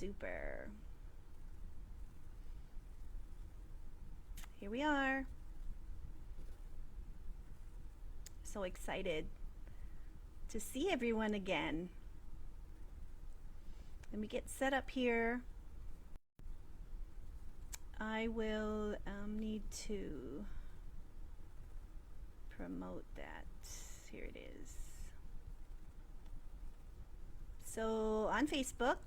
Super. Here we are. So excited to see everyone again. Let me get set up here. I will need to promote that. Here it is. So on Facebook,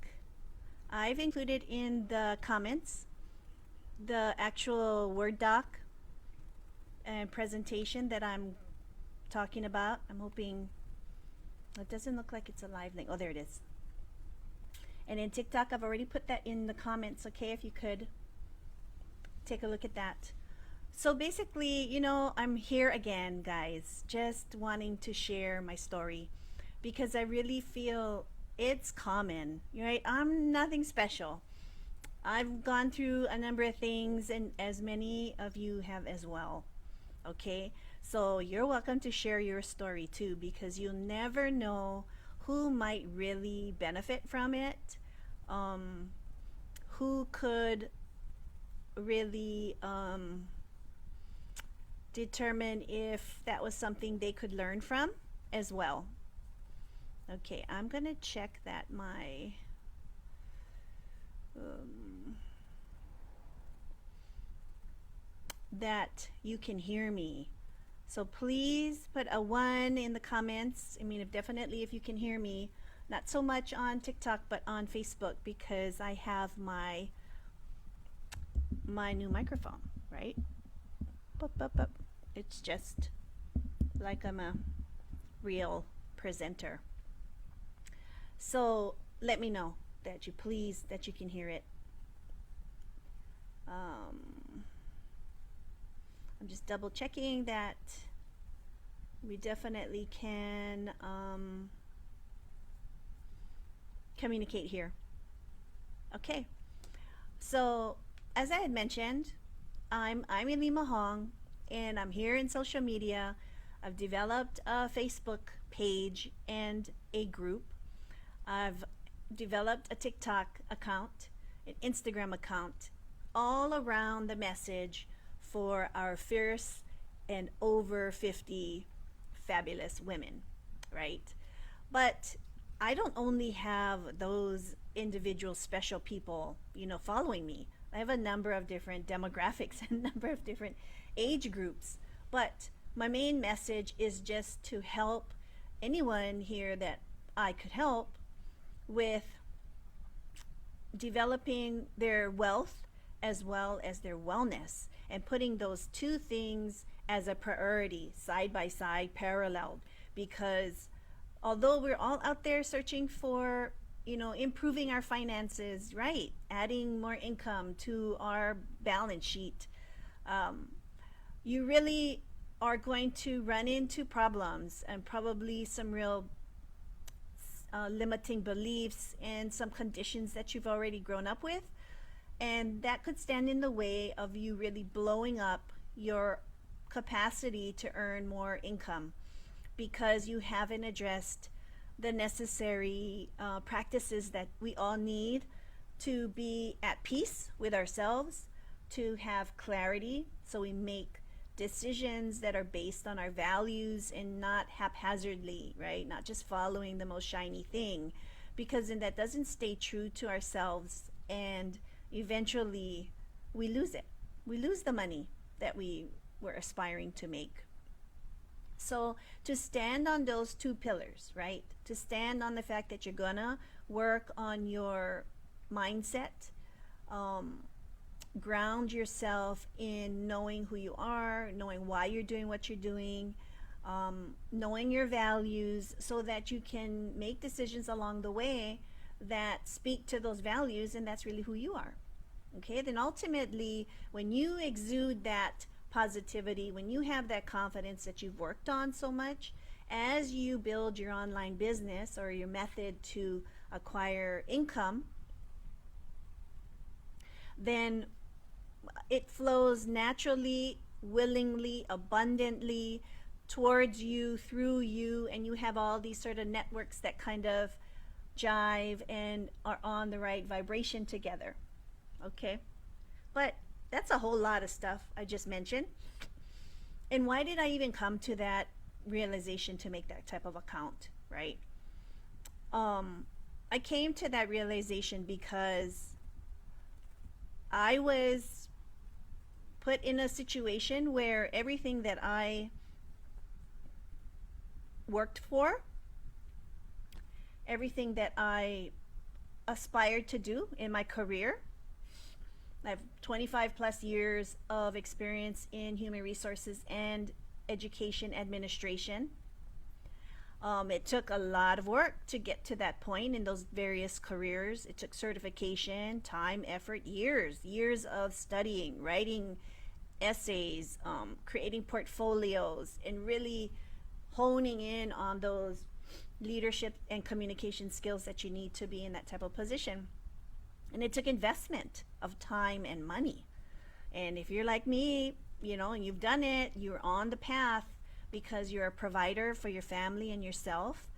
I've included in the comments the actual Word doc and presentation that I'm talking about. I'm hoping it doesn't look like it's a live link. Oh, there it is. And in TikTok, I've already put that in the comments. Okay, if you could take a look at that. So basically, you know, I'm here again, guys, just wanting to share my story because I really feel it's common, right? I'm nothing special. I've gone through a number of things, and as many of you have as well. Okay, so you're welcome to share your story too, because you'll never know who might really benefit from it, who could really determine if that was something they could learn from as well. Okay, I'm gonna check that that you can hear me. So please put a 1 in the comments. I mean, definitely if you can hear me. Not so much on TikTok, but on Facebook, because I have my new microphone, right? It's just like I'm a real presenter. So let me know that you can hear it. I'm just double checking that we definitely can communicate here. Okay, so as I had mentioned, I'm Eileen Mahong, and I'm here in social media. I've developed a Facebook page and a group. I've developed a TikTok account, an Instagram account, all around the message for our fierce and over 50 fabulous women, right? But I don't only have those individual special people, you know, following me. I have a number of different demographics and a number of different age groups. But my main message is just to help anyone here that I could help with developing their wealth as well as their wellness, and putting those two things as a priority, side by side, paralleled. Because although we're all out there searching for, you know, improving our finances, right, adding more income to our balance sheet, you really are going to run into problems and probably some real limiting beliefs and some conditions that you've already grown up with, and that could stand in the way of you really blowing up your capacity to earn more income, because you haven't addressed the necessary practices that we all need to be at peace with ourselves, to have clarity, so we make decisions that are based on our values and not haphazardly, right? Not just following the most shiny thing, because then that doesn't stay true to ourselves, and eventually we lose it. We lose the money that we were aspiring to make. So to stand on those two pillars, right? To stand on the fact that you're gonna work on your mindset, ground yourself in knowing who you are, knowing why you're doing what you're doing, knowing your values, so that you can make decisions along the way that speak to those values, and that's really who you are. Okay, then ultimately, when you exude that positivity, when you have that confidence that you've worked on so much, as you build your online business or your method to acquire income, then it flows naturally, willingly, abundantly towards you, through you, and you have all these sort of networks that kind of jive and are on the right vibration together. Okay? But that's a whole lot of stuff I just mentioned. And why did I even come to that realization to make that type of account, right? I came to that realization because I was put in a situation where everything that I worked for, everything that I aspired to do in my career, I have 25 plus years of experience in human resources and education administration. It took a lot of work to get to that point in those various careers. It took certification, time, effort, years of studying, writing essays, creating portfolios, and really honing in on those leadership and communication skills that you need to be in that type of position. And it took investment of time and money. And if you're like me, and you've done it, you're on the path because you're a provider for your family and yourself,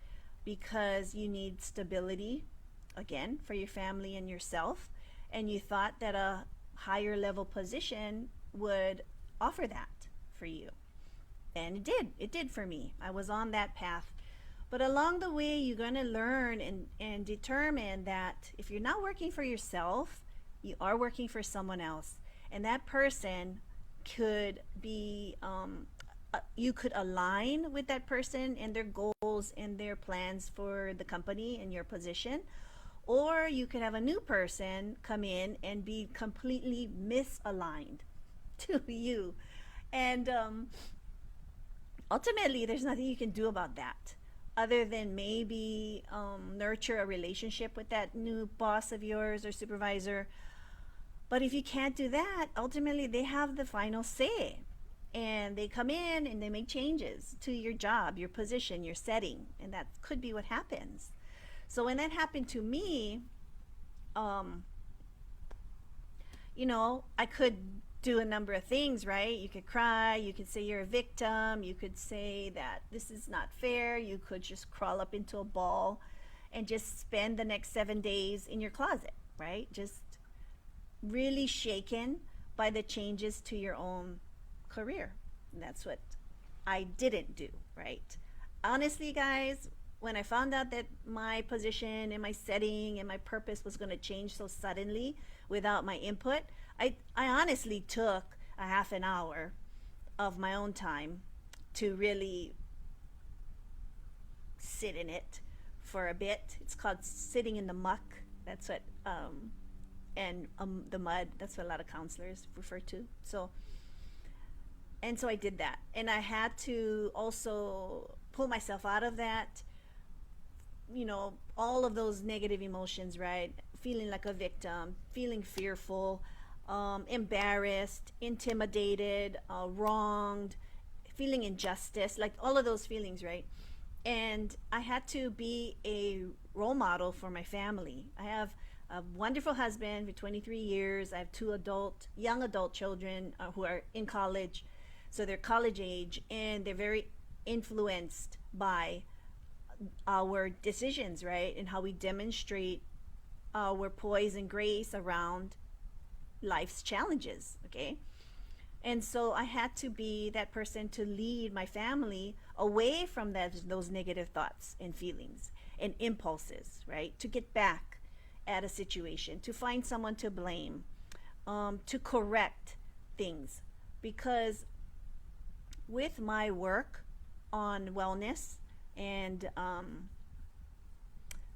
because you need stability, again, for your family and yourself. And you thought that a higher level position would offer that for you. And it did. It did for me. I was on that path. But along the way, you're going to learn and determine that if you're not working for yourself, you are working for someone else. And that person could be, you could align with that person and their goals and their plans for the company and your position. Or you could have a new person come in and be completely misaligned to you. And ultimately, there's nothing you can do about that other than maybe nurture a relationship with that new boss of yours or supervisor. But if you can't do that, ultimately they have the final say. And they come in and they make changes to your job, your position, your setting. And that could be what happens. So when that happened to me, I could do a number of things, right? You could cry, you could say you're a victim, you could say that this is not fair, you could just crawl up into a ball and just spend the next 7 days in your closet, right? Just really shaken by the changes to your own career. And that's what I didn't do, right? Honestly, guys, when I found out that my position and my setting and my purpose was going to change so suddenly without my input, I honestly took a half an hour of my own time to really sit in it for a bit. It's called sitting in the muck. That's what, the mud, that's what a lot of counselors refer to. So I did that. And I had to also pull myself out of that, all of those negative emotions, right? Feeling like a victim, feeling fearful, embarrassed, intimidated, wronged, feeling injustice, like all of those feelings, right? And I had to be a role model for my family. I have a wonderful husband for 23 years. I have two young adult children who are in college. So they're college age and they're very influenced by our decisions, right? And how we demonstrate our poise and grace around life's challenges, okay? And so I had to be that person to lead my family away from those negative thoughts and feelings and impulses, right? To get back at a situation, to find someone to blame, to correct things. Because with my work on wellness and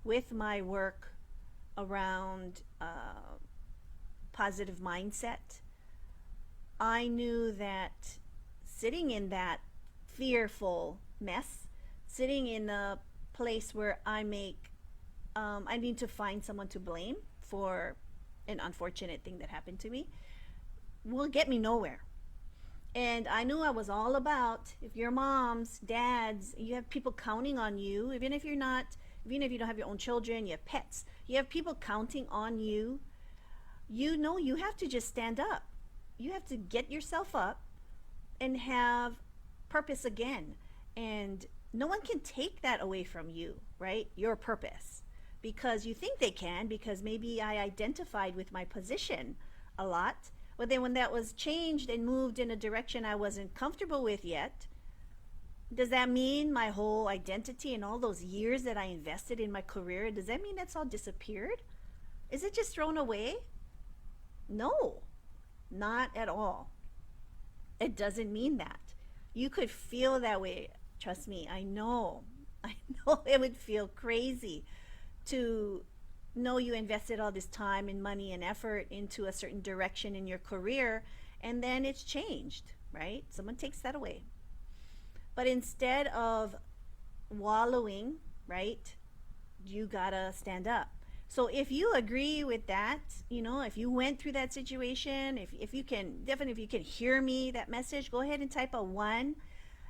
with my work around positive mindset, I knew that sitting in that fearful mess, sitting in a place where I need to find someone to blame for an unfortunate thing that happened to me, will get me nowhere. And I knew I was all about, if you're moms, dads, you have people counting on you, even if you don't have your own children, you have pets, you have people counting on you, you have to just stand up. You have to get yourself up and have purpose again. And no one can take that away from you, right? Your purpose. because you think they can, because maybe I identified with my position a lot. But then when that was changed and moved in a direction I wasn't comfortable with yet, does that mean my whole identity and all those years that I invested in my career, does that mean that's all disappeared? Is it just thrown away? No, not at all. It doesn't mean that. You could feel that way. Trust me, I know. I know it would feel crazy to know you invested all this time and money and effort into a certain direction in your career and then it's changed, right? Someone takes that away. But instead of wallowing, right, you gotta stand up. So if you agree with that, if you went through that situation, if you can, definitely if you can hear me, that message, go ahead and type a one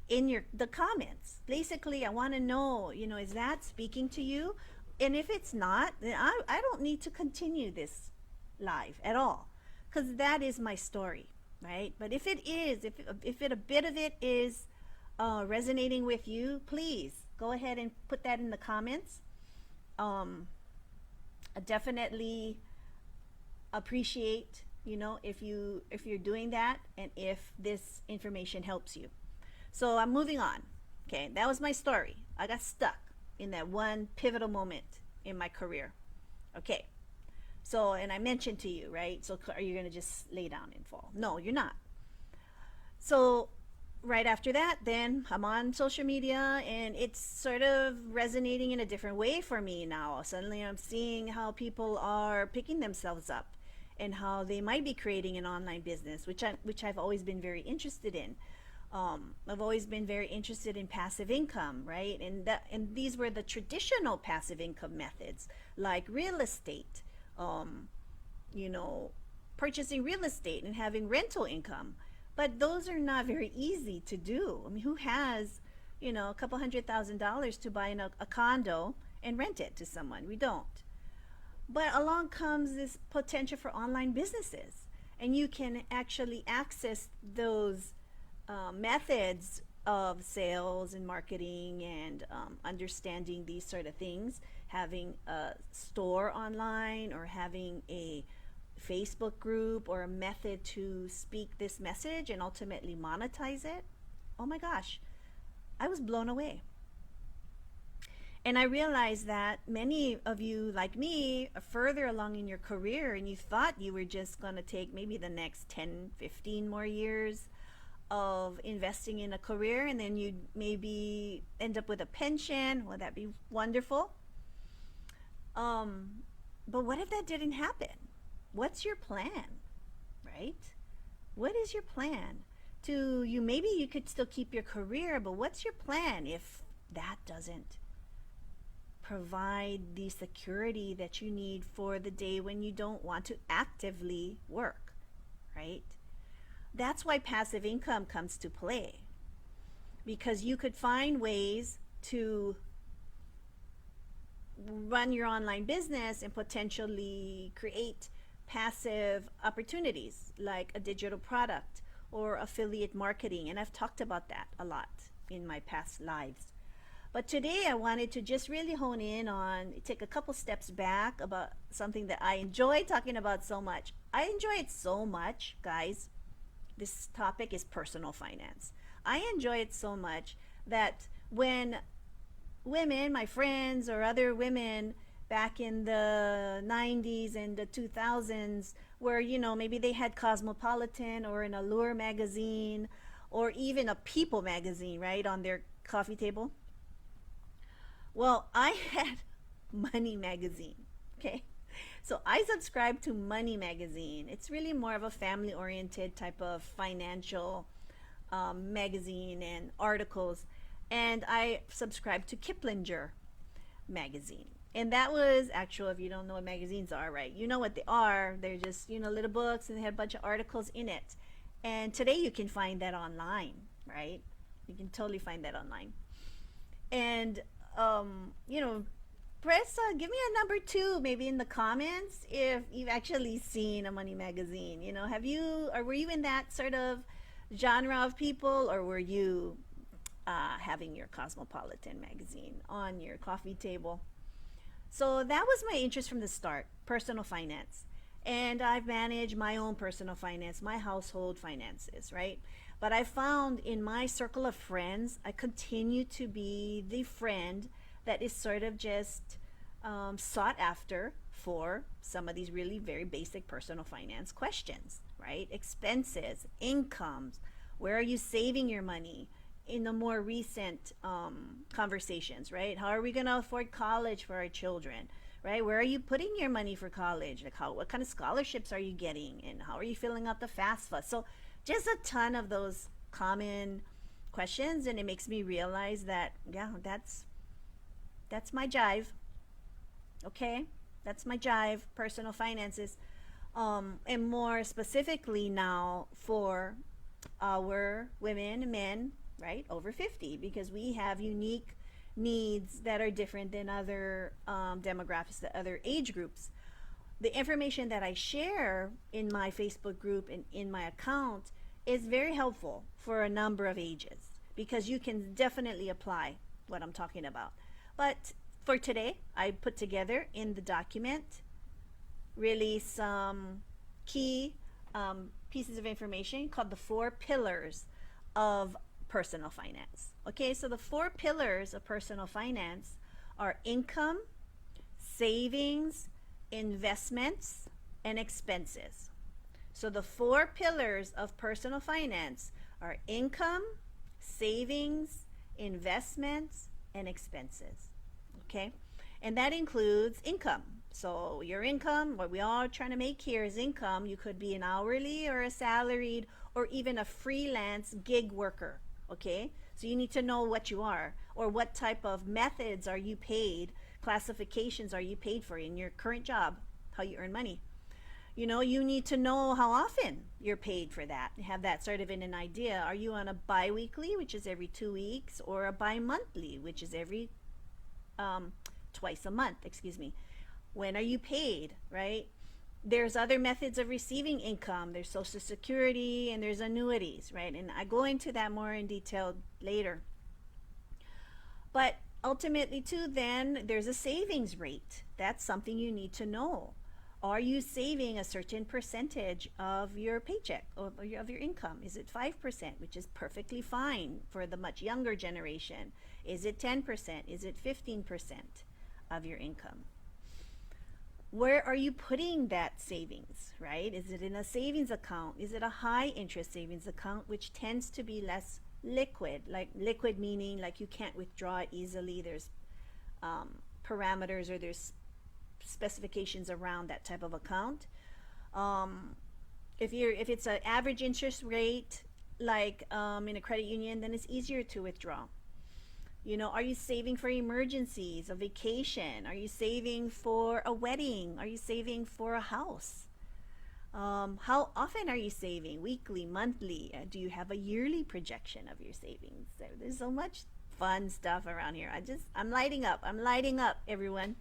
in the comments. Basically, I want to know, is that speaking to you? And if it's not, then I don't need to continue this live at all, because that is my story, right? But if it is, if a bit of it is resonating with you, please go ahead and put that in the comments. I definitely appreciate, if you're doing that and if this information helps you. So I'm moving on. Okay, that was my story. I got stuck in that one pivotal moment in my career. Okay, so, and I mentioned to you, right? So are you going to just lay down and fall? No, you're not. So right after that, then I'm on social media and it's sort of resonating in a different way for me now. Suddenly I'm seeing how people are picking themselves up and how they might be creating an online business, which I've always been very interested in. I've always been very interested in passive income, right? And these were the traditional passive income methods, like real estate, purchasing real estate and having rental income. But those are not very easy to do. I mean, who has, a couple $100,000 to buy a condo and rent it to someone? We don't. But along comes this potential for online businesses, and you can actually access those methods of sales and marketing and understanding these sort of things, having a store online or having a Facebook group or a method to speak this message and ultimately monetize it. Oh my gosh, I was blown away. And I realized that many of you, like me, are further along in your career and you thought you were just going to take maybe the next 10, 15 more years of investing in a career and then you'd maybe end up with a pension. Would that be wonderful? But what if that didn't happen? What's your plan, right? What is your plan? Maybe you could still keep your career, but what's your plan if that doesn't provide the security that you need for the day when you don't want to actively work, right? That's why passive income comes to play, because you could find ways to run your online business and potentially create passive opportunities like a digital product or affiliate marketing. And I've talked about that a lot in my past lives. But today I wanted to just really hone in on, take a couple steps back about something that I enjoy talking about so much. I enjoy it so much, guys. This topic is personal finance. I enjoy it so much that when women, my friends or other women back in the 90s and the 2000s, where, maybe they had Cosmopolitan or an Allure magazine or even a People magazine, right, on their coffee table. Well, I had Money magazine, okay? So I subscribe to Money magazine. It's really more of a family-oriented type of financial magazine and articles. And I subscribe to Kiplinger magazine. And that was actual, if you don't know what magazines are, right? You know what they are. They're just, little books, and they had a bunch of articles in it. And today you can find that online, right? You can totally find that online. And, press, give me a number 2 maybe in the comments if you've actually seen a Money magazine. Were you in that sort of genre of people, or were you having your Cosmopolitan magazine on your coffee table? So that was my interest from the start, personal finance. And I've managed my own personal finance, my household finances, right? But I found in my circle of friends, I continue to be the friend that is sort of just sought after for some of these really very basic personal finance questions, right? Expenses, incomes, where are you saving your money? In the more recent conversations, right? How are we going to afford college for our children, right? Where are you putting your money for college? Like what kind of scholarships are you getting, and how are you filling out the FAFSA? So just a ton of those common questions, and it makes me realize that yeah, that's my jive. Okay, that's my jive. Personal finances, and more specifically now for our women and men, right, over 50, because we have unique needs that are different than other demographics, the other age groups. The information that I share in my Facebook group and in my account is very helpful for a number of ages, because you can definitely apply what I'm talking about. But for today, I put together in the document really some key pieces of information called the 4 pillars of personal finance. Okay, so the 4 pillars of personal finance are income, savings, investments, and expenses. So the 4 pillars of personal finance are income, savings, investments, and expenses. Okay, and that includes income. So your income, what we all are trying to make here is income. You could be an hourly or a salaried or even a freelance gig worker. Okay, so you need to know what you are, or what type of methods are you paid, classifications are you paid for in your current job, how you earn money. You know, you need to know how often you're paid for that. Have that sort of in an idea. Are you on a bi-weekly, which is every 2 weeks, or a bi-monthly, which is every twice a month, excuse me. When are you paid, right? There's other methods of receiving income. There's Social Security and there's annuities, right? And I go into that more in detail later. But ultimately, too, then there's a savings rate. That's something you need to know. Are you saving a certain percentage of your paycheck, of your income? Is it 5%, which is perfectly fine for the much younger generation? Is it 10%? Is it 15% of your income? Where are you putting that savings, right? Is it in a savings account? Is it a high interest savings account, which tends to be less liquid? Like liquid meaning like you can't withdraw it easily. There's parameters, or there's specifications around that type of account. If it's an average interest rate, like in a credit union, then it's easier to withdraw. You know, are you saving for emergencies, a vacation? Are you saving for a wedding? Are you saving for a house? How often are you saving? Weekly, monthly? Do you have a yearly projection of your savings? There's so much fun stuff around here. I'm lighting up. I'm lighting up, everyone.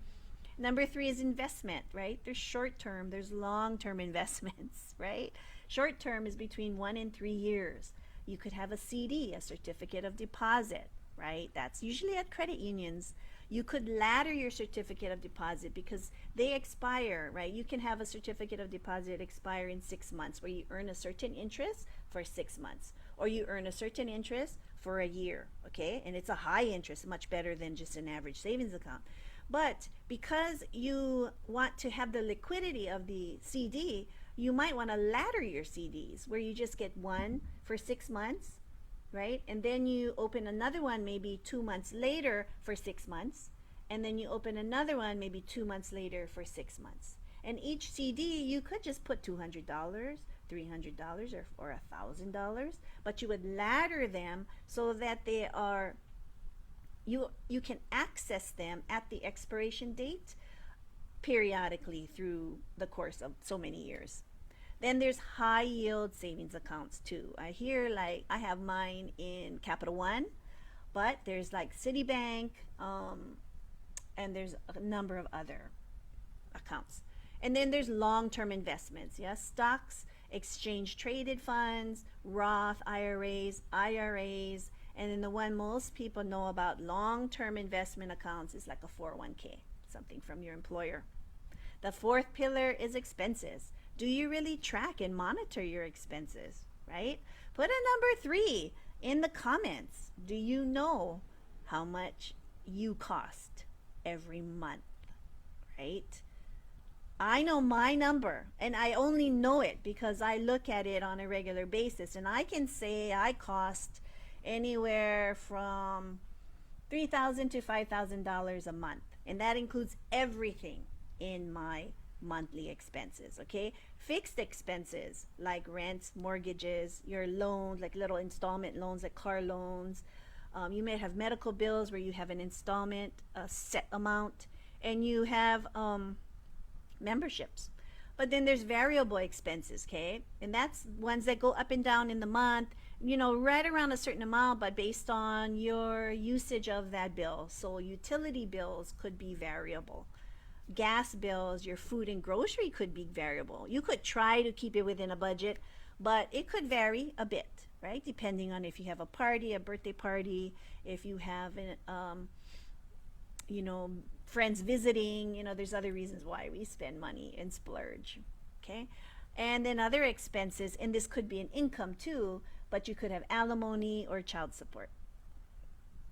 Number 3 is investment, right? There's short term, there's long term investments, right? Short term is between 1 and 3 years. You could have a CD, a certificate of deposit, right? That's usually at credit unions. You could ladder your certificate of deposit because they expire, right? You can have a certificate of deposit expire in 6 months, where you earn a certain interest for 6 months, or you earn a certain interest for a year, okay? And it's a high interest, much better than just an average savings account. But because you want to have the liquidity of the CD, you might want to ladder your CDs, where you just get one for 6 months, right? And then you open another one maybe 2 months later for 6 months. And then you open another one maybe 2 months later for 6 months. And each CD, you could just put $200, $300, or $1,000, but you would ladder them so that they are, you can access them at the expiration date periodically through the course of so many years. Then there's high yield savings accounts too. I hear, like, I have mine in Capital One, but there's like Citibank, and there's a number of other accounts. And then there's long-term investments, yes, stocks, exchange traded funds, Roth IRAs, and then the one most people know about long-term investment accounts is like a 401k. something from your employer. The fourth pillar is expenses. Do you really track and monitor your expenses, right? Put a number 3 in the comments. Do you know how much you cost every month, right? I know my number, and I only know it because I look at it on a regular basis, and I can say I cost anywhere from $3,000 to $5,000 a month, and that includes everything in my monthly expenses. Okay, fixed expenses like rents, mortgages, your loans, like little installment loans like car loans. You may have medical bills where you have an installment, a set amount, and you have memberships. But then there's variable expenses, okay? And that's ones that go up and down in the month, you know, right around a certain amount, but based on your usage of that bill. So utility bills could be variable. Gas bills, your food and grocery could be variable. You could try to keep it within a budget, but it could vary a bit, right? Depending on if you have a party, a birthday party, if you have an, you know, friends visiting, you know, there's other reasons why we spend money and splurge, okay? And then other expenses, and this could be an income too, but you could have alimony or child support,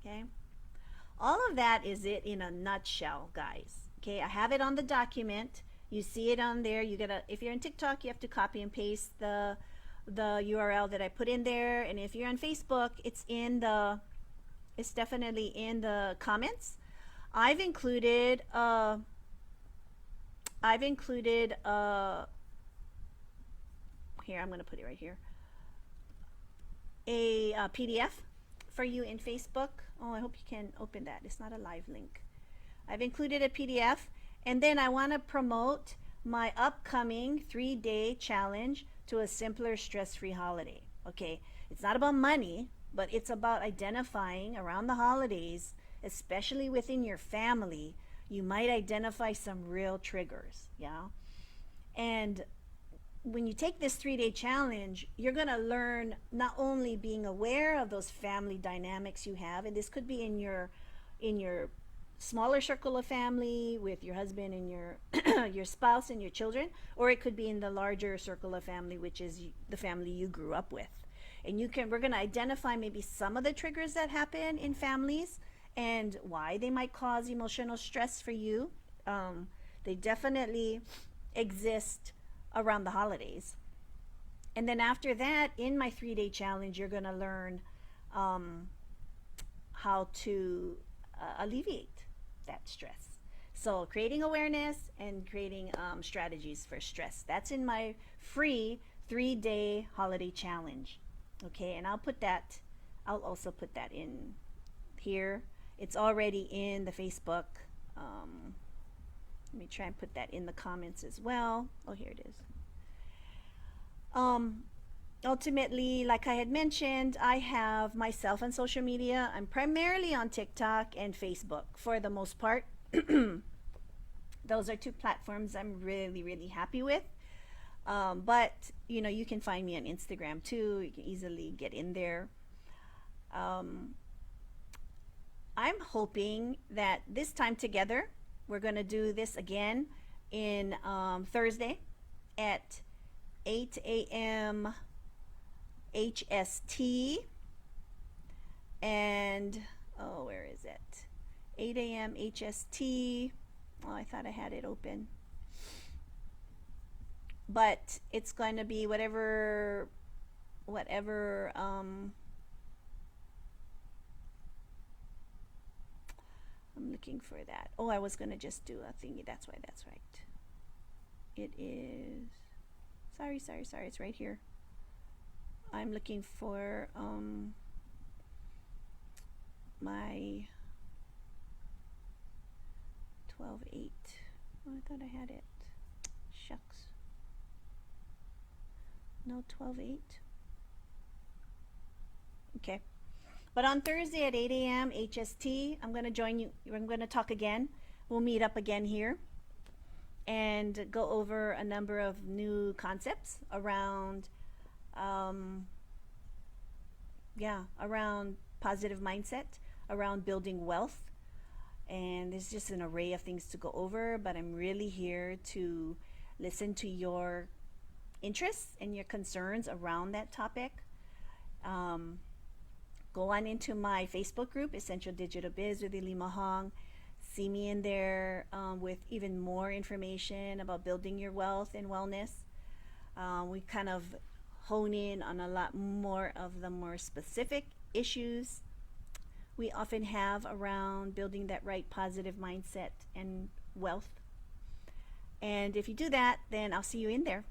okay? All of that is it in a nutshell, guys. Okay, I have it on the document. You see it on there. You gotta, if you're on TikTok, you have to copy and paste the URL that I put in there. And if you're on Facebook, it's definitely in the comments. I've included here, I'm gonna put it right here, a PDF for you in Facebook. Oh, I hope you can open that. It's not a live link. I've included a PDF, and then I want to promote my upcoming 3-day challenge to a simpler, stress-free holiday. Okay, it's not about money, but it's about identifying around the holidays, especially within your family, you might identify some real triggers, yeah? And when you take this 3-day challenge, you're going to learn not only being aware of those family dynamics you have, and this could be in your smaller circle of family with your husband and your your spouse and your children, or it could be in the larger circle of family, which is the family you grew up with. And we're going to identify maybe some of the triggers that happen in families and why they might cause emotional stress for you. They definitely exist around the holidays. And then after that, in my 3-day challenge, you're going to learn how to alleviate that stress. So creating awareness and creating strategies for stress. That's in my free 3-day holiday challenge. Okay, and I'll also put that in here. It's already in the Facebook. Let me try and put that in the comments as well. Oh, here it is. Ultimately, like I had mentioned, I have myself on social media. I'm primarily on TikTok and Facebook for the most part. Those are 2 platforms I'm really, really happy with. But, you know, you can find me on Instagram too. You can easily get in there. I'm hoping that this time together, we're going to do this again in Thursday at 8 a.m. HST, and oh, where is it? 8 a.m. HST. Oh, I thought I had it open, but it's going to be whatever I'm looking for that. Oh, I was going to just do a thingy. That's why. That's right. It is, sorry, it's right here. I'm looking for my 12/8. Oh, I thought I had it. Shucks. No, 12/8. Okay. But on Thursday at 8 a.m. HST, I'm going to join you. I'm going to talk again. We'll meet up again here and go over a number of new concepts around around positive mindset, around building wealth, And there's just an array of things to go over, but I'm really here to listen to your interests and your concerns around that topic. Go on into my Facebook group, Essential Digital Biz with Ilima Hong. See me in there with even more information about building your wealth and wellness. We kind of hone in on a lot more of the more specific issues we often have around building that right positive mindset and wealth. And if you do that, then I'll see you in there.